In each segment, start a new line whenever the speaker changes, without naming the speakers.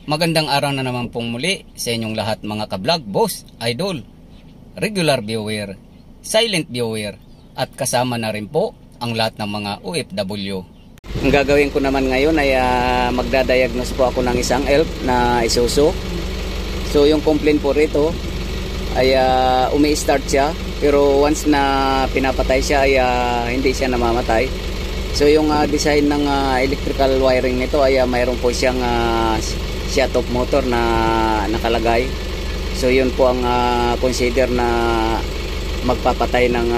Magandang araw na naman pong muli sa inyong lahat mga ka-vlog, boss, idol, regular viewer, silent viewer at kasama na rin po ang lahat ng mga OFW. Ang gagawin ko naman ngayon ay magdadiagnose po ako ng isang elf na Isuzu. So yung complaint po rito ay umi-start siya, pero once na pinapatay siya ay hindi siya namamatay. So yung design ng electrical wiring nito ay mayroon po siyang shut-off motor na nakalagay. So yun po ang consider na magpapatay ng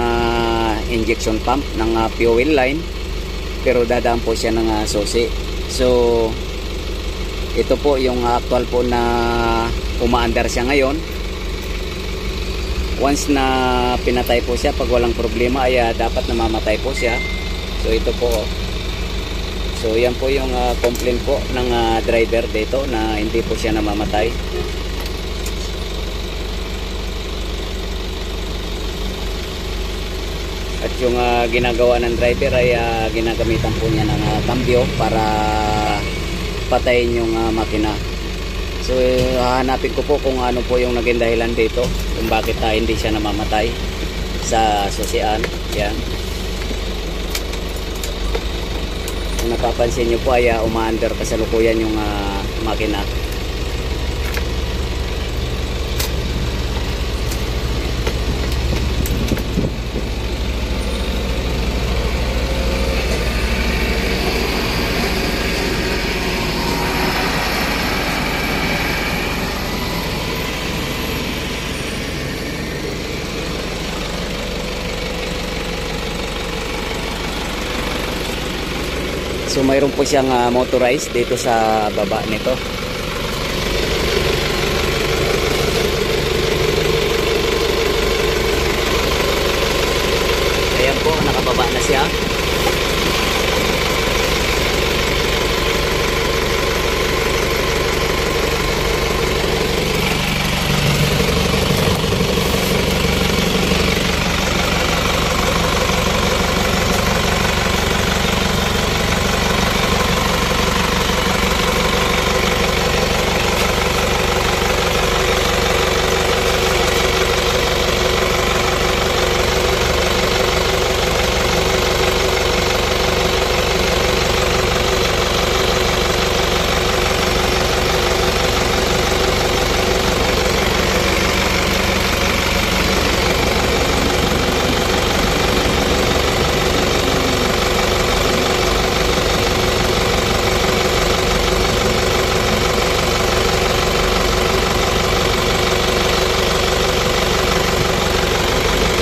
injection pump ng fuel line, pero dadaan po siya ng susi. So ito po yung actual po na umaandar siya ngayon. Once na pinatay po siya, pag walang problema ay dapat namamatay po siya. So ito po, so yan po yung complaint po ng driver dito na hindi po siya namamatay. At yung ginagawa ng driver ay ginagamitan po niya ng cambio para patayin yung makina. So hahanapin ko po kung ano po yung naging dahilan dito kung bakit hindi siya namamatay sa susian. Yan. Kung napapansin nyo po ay umaandar kasalukuyan yung makina. So mayroon po siyang motorized dito sa baba nito. Ayan po, nakababa na siya.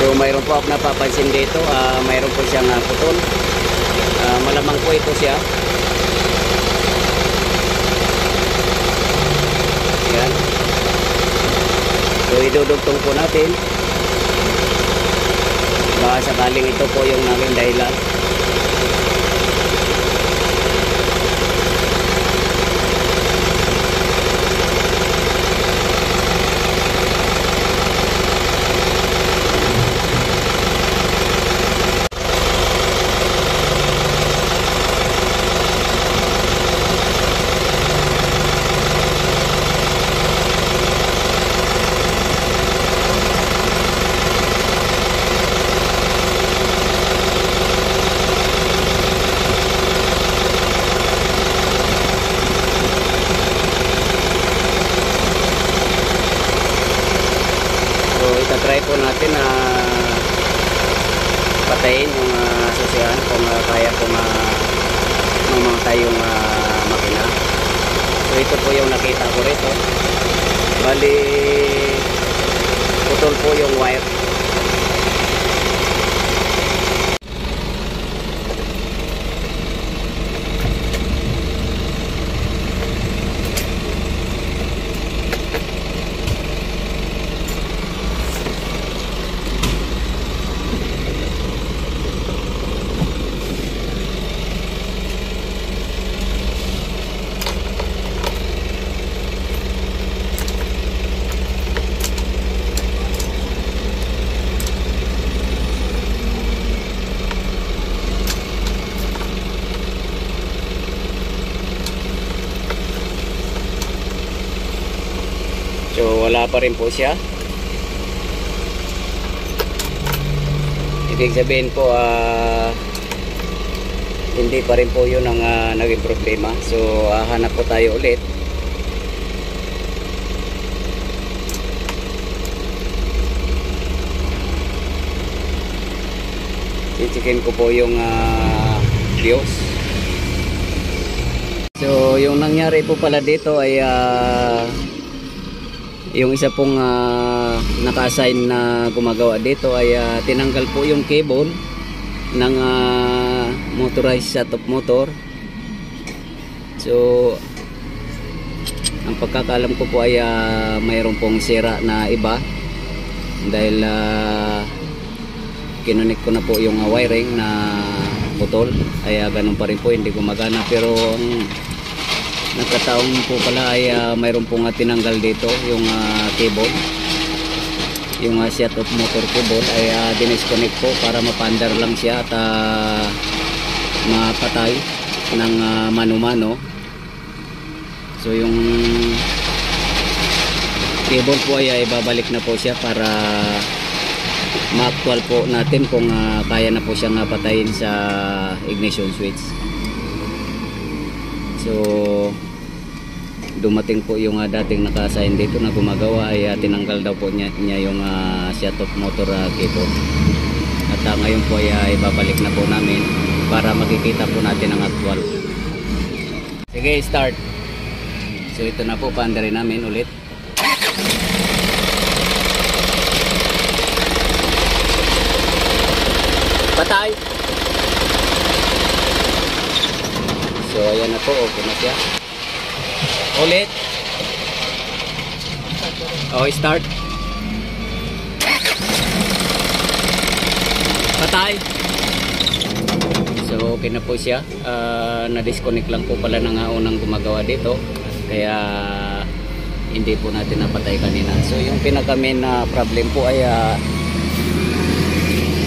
So mayroon po ako napapansin dito, mayroon po siyang putol. Malamang po ito siya. Yan. So idudugtong po natin. Baka sakaling ito po yung naging dahilan. Try po natin na patayin yung susian kung kaya po mamatay yung makina. So ito po yung nakita ko rito. Bali putol po yung wire. So wala pa rin po siya. Ibig sabihin po hindi pa rin po yun ang naging problema. So hanap po tayo ulit. I-checkin ko po yung BIOS. So yung nangyari po pala dito ay yung isa pong naka-assign na gumagawa dito ay tinanggal po yung cable ng motorized shut-off motor. So ang pagkakalam ko po ay mayroon pong sira na iba dahil kinonek ko na po yung wiring na putol, ay ganun pa rin po, hindi gumagana. Pero ang nagkataon po pala ay mayroon pong tinanggal dito yung cable, yung shut off motor cable ay dinisconnect po para mapandar lang siya at mapatay ng mano-mano. So yung cable po ay ibabalik na po siya para ma-actual po natin kung kaya na po siyang patayin sa ignition switch. So dumating po yung dating naka-assign dito na gumagawa ay tinanggal daw po niya yung shut off motor cable. At ngayon po ay ibabalik na po namin para makikita po natin ang actual. Sige, start. So ito na po, paandarin namin ulit. Patay. So ayan na po, okay na siya. Ulit. Okay, start. Patay. So okay na po siya. Na-disconnect lang po pala ng unang gumagawa dito. Kaya hindi po natin napatay kanina. So yung pinaka-main na problem po ay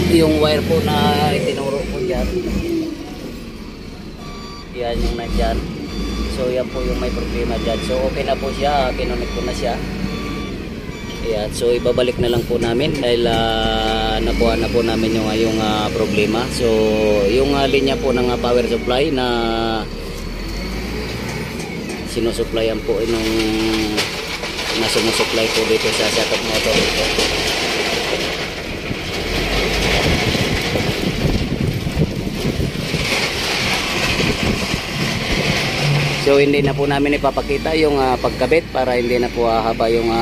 yung wire po na itinuro po dyan, yan yung nandyan. So yan po yung may problema dyan. So okay na po siya, kinonect ko na siya. Ayan, so ibabalik na lang po namin dahil nakuha na po namin yung problema. So yung linya po ng power supply na sinusuplayan po nung nasumusupply po dito sa shut-off motor dito. So hindi na po namin ipapakita yung pagkabit para hindi na po haba yung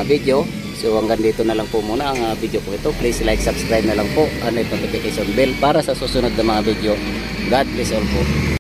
video. So hanggang dito na lang po muna ang video ko ito. Please like, subscribe na lang po, and notification bell para sa susunod na mga video. God bless all po.